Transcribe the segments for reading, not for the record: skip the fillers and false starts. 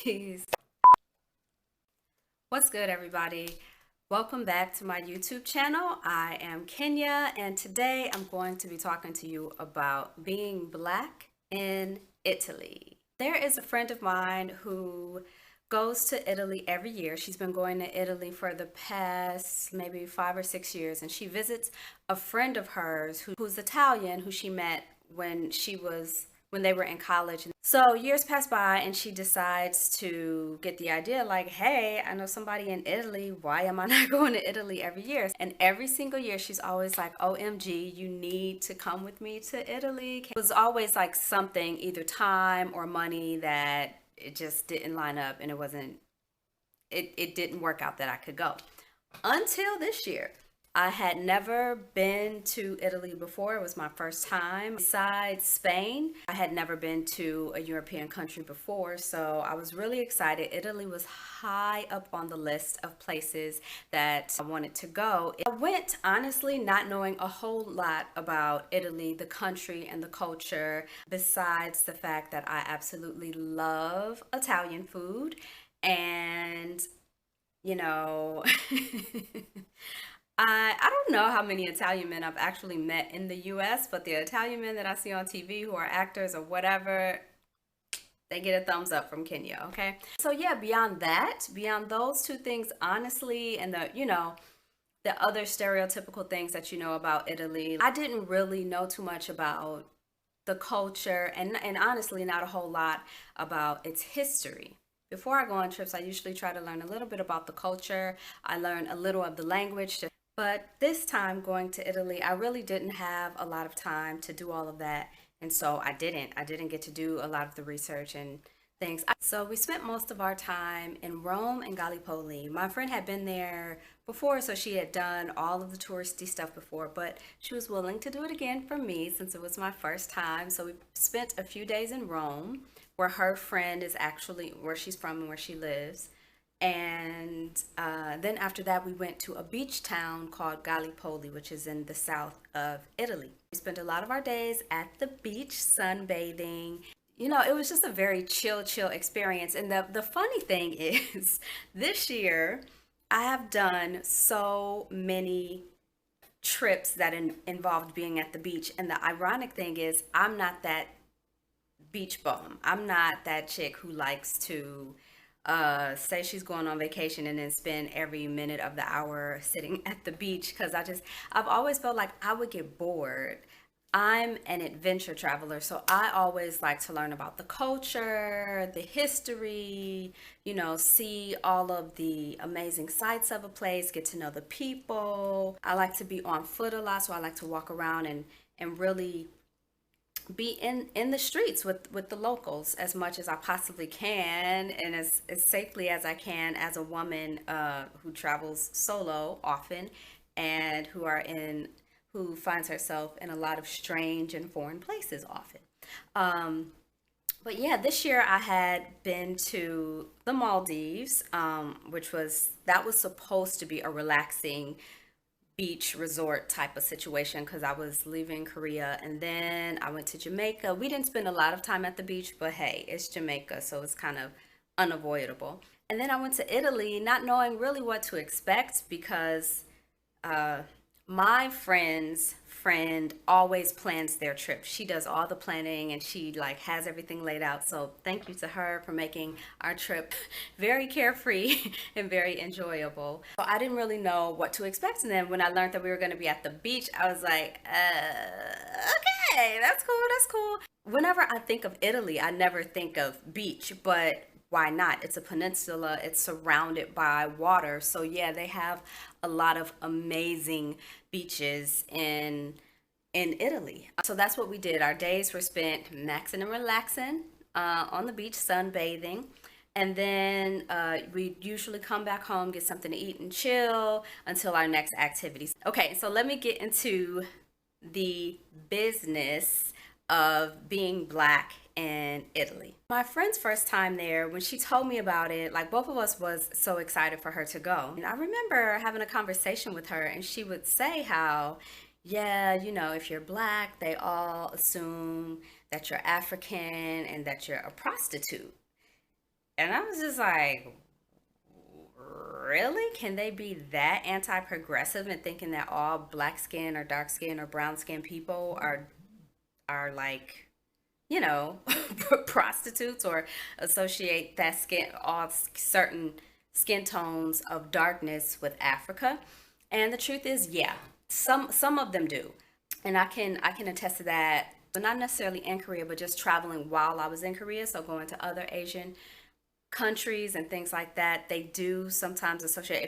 Jeez. What's good, everybody? Welcome back to my YouTube channel. I am Kenya, and today I'm going to be talking to you about being Black in Italy. There is a friend of mine who goes to Italy every year. She's been going to Italy for the past maybe 5 or 6 years, and she visits a friend of hers who's Italian, who she met when they were in college. So years pass by and she decides to get the idea like, hey, I know somebody in Italy. Why am I not going to Italy every year? And every single year she's always like, OMG, you need to come with me to Italy. It was always like something, either time or money, that it just didn't line up, and it didn't work out that I could go. Until this year. I had never been to Italy before. It was my first time. Besides Spain, I had never been to a European country before, so I was really excited. Italy was high up on the list of places that I wanted to go. I went honestly not knowing a whole lot about Italy, the country, and the culture, besides the fact that I absolutely love Italian food. And, you know, I don't know how many Italian men I've actually met in the US, but the Italian men that I see on TV who are actors or whatever, they get a thumbs up from Kenya, okay? So yeah, beyond that, beyond those two things, honestly, and the other stereotypical things that you know about Italy, I didn't really know too much about the culture, and honestly not a whole lot about its history. Before I go on trips, I usually try to learn a little bit about the culture. I learn a little of the language. But this time going to Italy, I really didn't have a lot of time to do all of that. And so I didn't. I didn't get to do a lot of the research and things. So we spent most of our time in Rome and Gallipoli. My friend had been there before, so she had done all of the touristy stuff before, but she was willing to do it again for me since it was my first time. So we spent a few days in Rome, where her friend is actually where she's from and where she lives. And then after that, we went to a beach town called Gallipoli, which is in the south of Italy. We spent a lot of our days at the beach sunbathing. It was just a very chill experience. And the funny thing is, this year, I have done so many trips that involved being at the beach. And the ironic thing is, I'm not that beach bum. I'm not that chick who likes to say she's going on vacation and then spend every minute of the hour sitting at the beach, because I've always felt like I would get bored. I'm an adventure traveler, so I always like to learn about the culture, the history, see all of the amazing sights of a place, get to know the people. I like to be on foot a lot, so I like to walk around and really be in the streets with the locals as much as I possibly can, and as safely as I can, as a woman who travels solo often, and who finds herself in a lot of strange and foreign places often. But yeah, this year I had been to the Maldives, that was supposed to be a relaxing beach resort type of situation, because I was leaving Korea and then I went to Jamaica. We didn't spend a lot of time at the beach, but hey, it's Jamaica, so it's kind of unavoidable. And then I went to Italy not knowing really what to expect, because uh, my friend's friend always plans their trip. She does all the planning and she like has everything laid out. So thank you to her for making our trip very carefree and very enjoyable. So I didn't really know what to expect. And then when I learned that we were going to be at the beach, I was like, okay, that's cool, that's cool. Whenever I think of Italy, I never think of beach, but why not? It's a peninsula, it's surrounded by water. So yeah, they have a lot of amazing beaches in Italy. So that's what we did. Our days were spent maxing and relaxing on the beach, sunbathing. And then we usually come back home, get something to eat and chill until our next activities. Okay, so let me get into the business of being Black in Italy. My friend's first time there, when she told me about it, like both of us was so excited for her to go. And I remember having a conversation with her, and she would say how, yeah, if you're Black, they all assume that you're African and that you're a prostitute. And I was just like, really? Can they be that anti-progressive and thinking that all black skin or dark skin or brown skin people are like, you know, prostitutes, or associate that skin, all certain skin tones of darkness with Africa? And the truth is, yeah, some of them do. And I can attest to that, but not necessarily in Korea, but just traveling while I was in Korea, so going to other Asian countries and things like that. They do sometimes associate,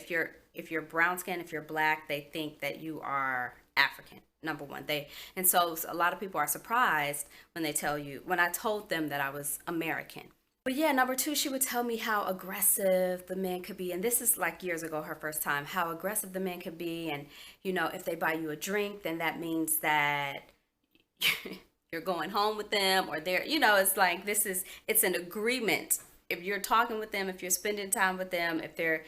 if you're brown skin, if you're black, they think that you are African. Number one, they and so a lot of people are surprised when I told them that I was American. But yeah, number two, she would tell me how aggressive the men could be. And this is like years ago, her first time, how aggressive the men could be. And, if they buy you a drink, then that means that you're going home with them, or it's like it's an agreement. If you're talking with them, if you're spending time with them, if they're,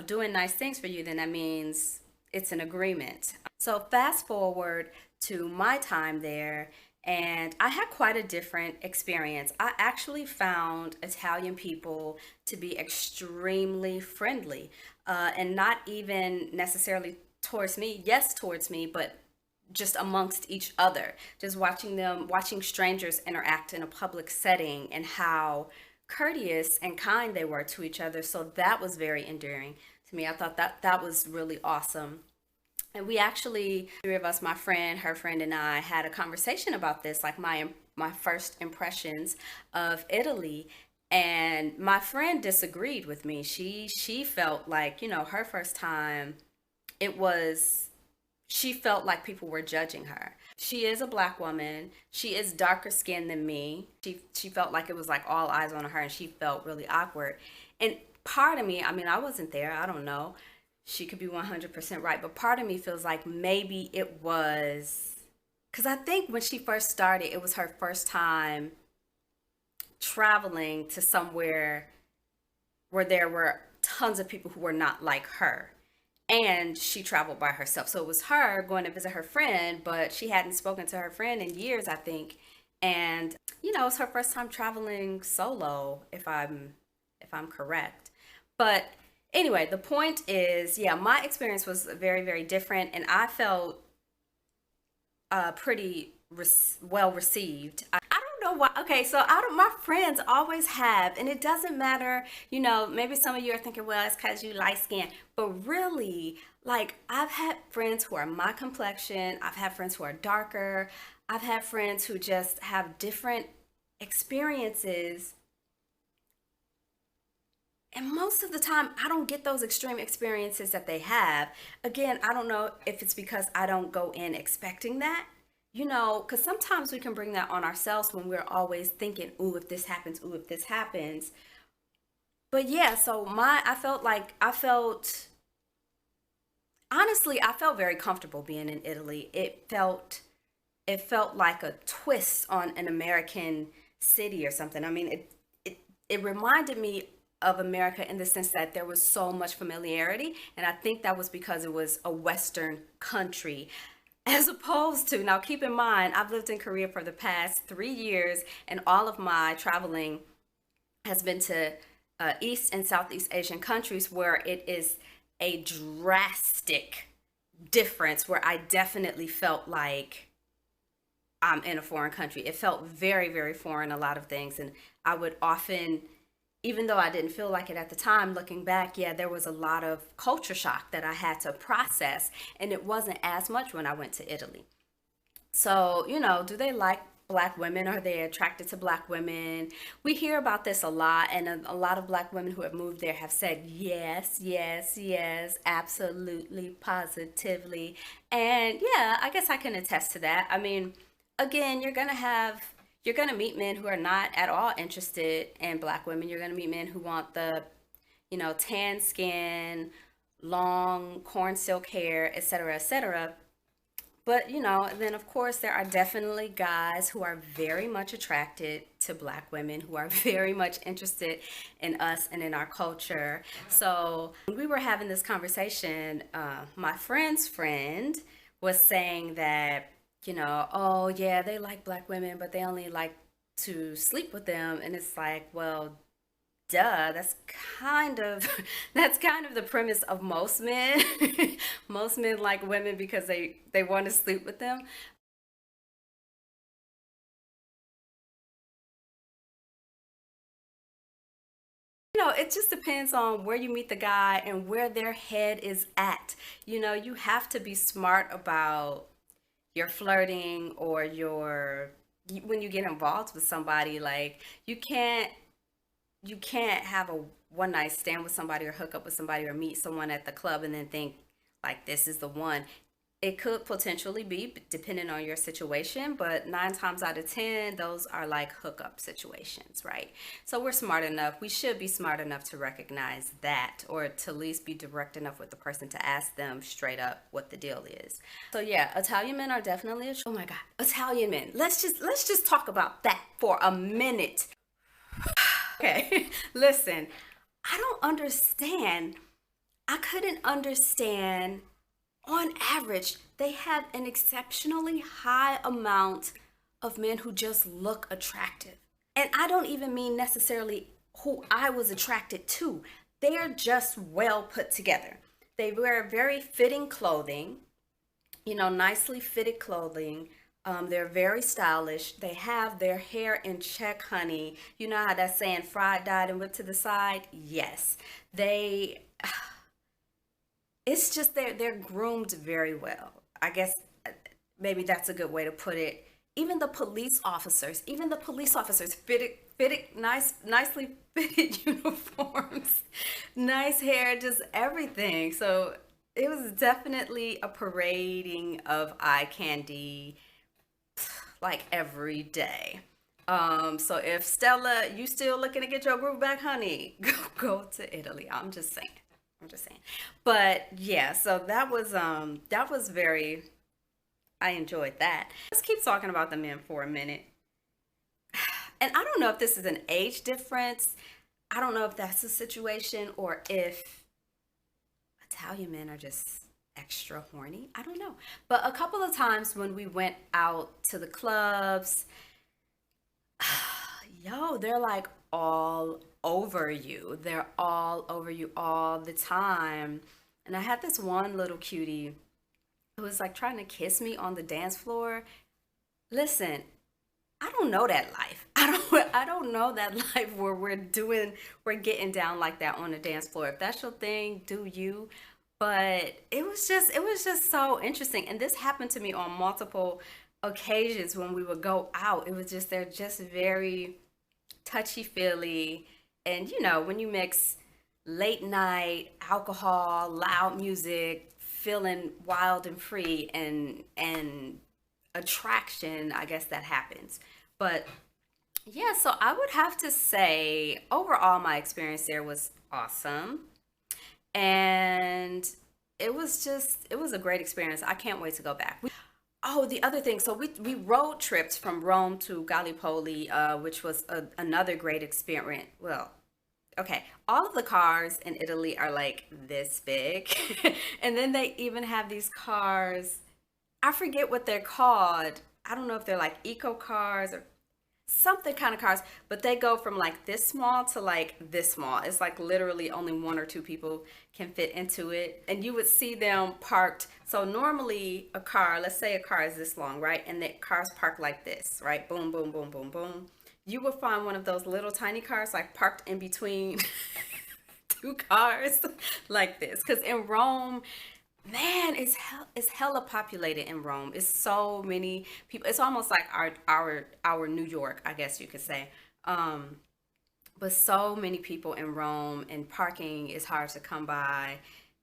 doing nice things for you, then that means it's an agreement. So fast forward to my time there, and I had quite a different experience. I actually found Italian people to be extremely friendly, and not even necessarily towards me, yes, towards me, but just amongst each other. Just watching strangers interact in a public setting, and how courteous and kind they were to each other. So that was very endearing to me. I thought that was really awesome. And we actually, three of us, my friend, her friend, and I, had a conversation about this, like my first impressions of Italy. And my friend disagreed with me. She felt like, her first time, it was she felt like people were judging her. She is a black woman. She is darker skinned than me. She felt like it was like all eyes on her, and she felt really awkward. And part of me, I mean, I wasn't there. I don't know. She could be 100% right, but part of me feels like maybe it was because I think when she first started, it was her first time traveling to somewhere where there were tons of people who were not like her. And she traveled by herself. So it was her going to visit her friend, but she hadn't spoken to her friend in years, I think. And it's her first time traveling solo, if I'm correct. But anyway, the point is, yeah, my experience was very, very different, and I felt pretty well received. I don't know why. Okay, so out of my friends always have, and it doesn't matter. Maybe some of you are thinking, well, it's because you light skin, but really, like, I've had friends who are my complexion. I've had friends who are darker. I've had friends who just have different experiences. And most of the time, I don't get those extreme experiences that they have. Again, I don't know if it's because I don't go in expecting that, because sometimes we can bring that on ourselves when we're always thinking, ooh, if this happens, ooh, if this happens. But yeah, so honestly, I felt very comfortable being in Italy. It felt like a twist on an American city or something. I mean, it reminded me of America in the sense that there was so much familiarity, and I think that was because it was a Western country. As opposed to, now keep in mind, I've lived in Korea for the past 3 years, and all of my traveling has been to East and Southeast Asian countries where it is a drastic difference, where I definitely felt like I'm in a foreign country. It felt very, very foreign, a lot of things. And I would often, even though I didn't feel like it at the time, looking back, yeah, there was a lot of culture shock that I had to process. And it wasn't as much when I went to Italy. So, do they like black women? Are they attracted to black women? We hear about this a lot, and a lot of black women who have moved there have said yes, yes, yes, absolutely, positively. And yeah, I guess I can attest to that. I mean, again, you're gonna meet men who are not at all interested in black women. You're gonna meet men who want the, tan skin, long corn silk hair, etc., etc. But, then of course, there are definitely guys who are very much attracted to black women, who are very much interested in us and in our culture. So when we were having this conversation, my friend's friend was saying that, oh yeah, they like black women, but they only like to sleep with them. And it's like, well, duh, that's kind of that's kind of the premise of most men. Most men like women because they want to sleep with them. It just depends on where you meet the guy and where their head is at. You have to be smart about your flirting or when you get involved with somebody. Like, you can't have a one night stand with somebody or hook up with somebody or meet someone at the club and then think like this is the one. It could potentially be depending on your situation, but 9 times out of 10, those are like hookup situations, right? So we should be smart enough to recognize that, or to at least be direct enough with the person to ask them straight up what the deal is. So yeah, Italian men are definitely oh my God, Italian men. Let's just talk about that for a minute. Okay, listen, I don't understand. I couldn't understand. On average, they have an exceptionally high amount of men who just look attractive. And I don't even mean necessarily who I was attracted to. They are just well put together. They wear very fitting clothing, nicely fitted clothing. They're very stylish. They have their hair in check, honey. You know how that's saying fried, dyed, and whipped to the side? Yes. They it's just they're groomed very well. I guess maybe that's a good way to put it. Even the police officers fitted nicely fitted uniforms, nice hair, just everything. So it was definitely a parading of eye candy like every day. So if Stella, you still looking to get your groove back, honey, go to Italy. I'm just saying. I'm just saying. But yeah, so that was very I enjoyed that. Let's keep talking about the men for a minute. And I don't know if this is an age difference. I don't know if that's the situation or if Italian men are just extra horny. I don't know. But a couple of times when we went out to the clubs, yo, they're like all over you. They're all over you all the time. And I had this one little cutie who was like trying to kiss me on the dance floor. Listen, I don't know that life. I don't know that life where we're getting down like that on the dance floor. If that's your thing, do you? But it was just so interesting. And this happened to me on multiple occasions when we would go out. It was just they're just very touchy feely. And when you mix late night alcohol, loud music, feeling wild and free, and attraction, I guess that happens. But yeah, so I would have to say overall my experience there was awesome. And it was a great experience. I can't wait to go back. Oh, the other thing. So we road tripped from Rome to Gallipoli, which was another great experience. Well, okay, all of the cars in Italy are like this big. And then they even have these cars. I forget what they're called. I don't know if they're like eco cars or something kind of cars, but they go from like this small to like this small. It's like literally only one or two people can fit into it. And you would see them parked. So normally a car, let's say a car is this long, right? And the cars parked like this, right? Boom, boom, boom, boom, boom. You will find one of those little tiny cars like parked in between two cars like this. Because in Rome, man, it's hella populated in Rome. It's so many people. It's almost like our New York, I guess you could say. Um, but so many people in Rome, and parking is hard to come by.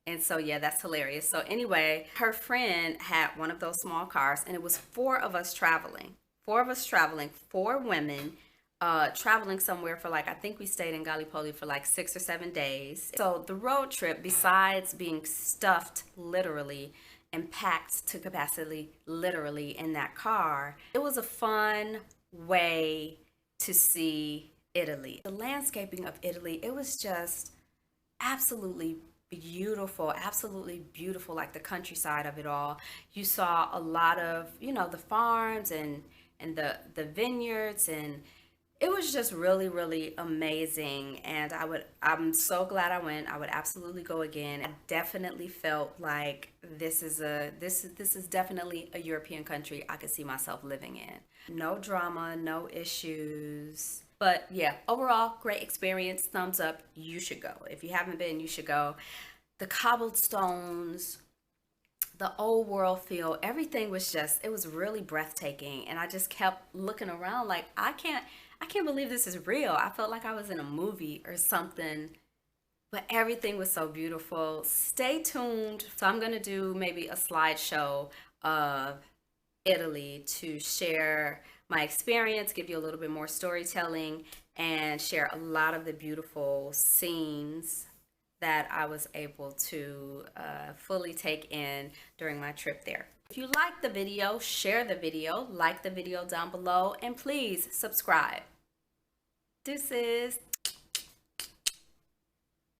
And so yeah, that's hilarious. So anyway, her friend had one of those small cars, and it was four of us traveling. Four of us traveling, four women traveling somewhere for like, I think we stayed in Gallipoli for like 6 or 7 days. So the road trip, besides being stuffed literally and packed to capacity literally in that car, it was a fun way to see Italy. The landscaping of Italy, it was just absolutely absolutely beautiful, like the countryside of it all. You saw a lot of, the farms and the vineyards, and it was just really, really amazing. And I'm so glad I went. I would absolutely go again. I definitely felt like this is definitely a European country I could see myself living in. No drama, no issues. But yeah, overall, great experience. Thumbs up. You should go. If you haven't been, you should go. The cobblestones, the old world feel, everything was just, it was really breathtaking. And I just kept looking around like, I can't believe this is real. I felt like I was in a movie or something, but everything was so beautiful. Stay tuned. So I'm going to do maybe a slideshow of Italy to share my experience, give you a little bit more storytelling, and share a lot of the beautiful scenes that I was able to fully take in during my trip there. If you like the video, share the video, like the video down below, and please subscribe. Deuces.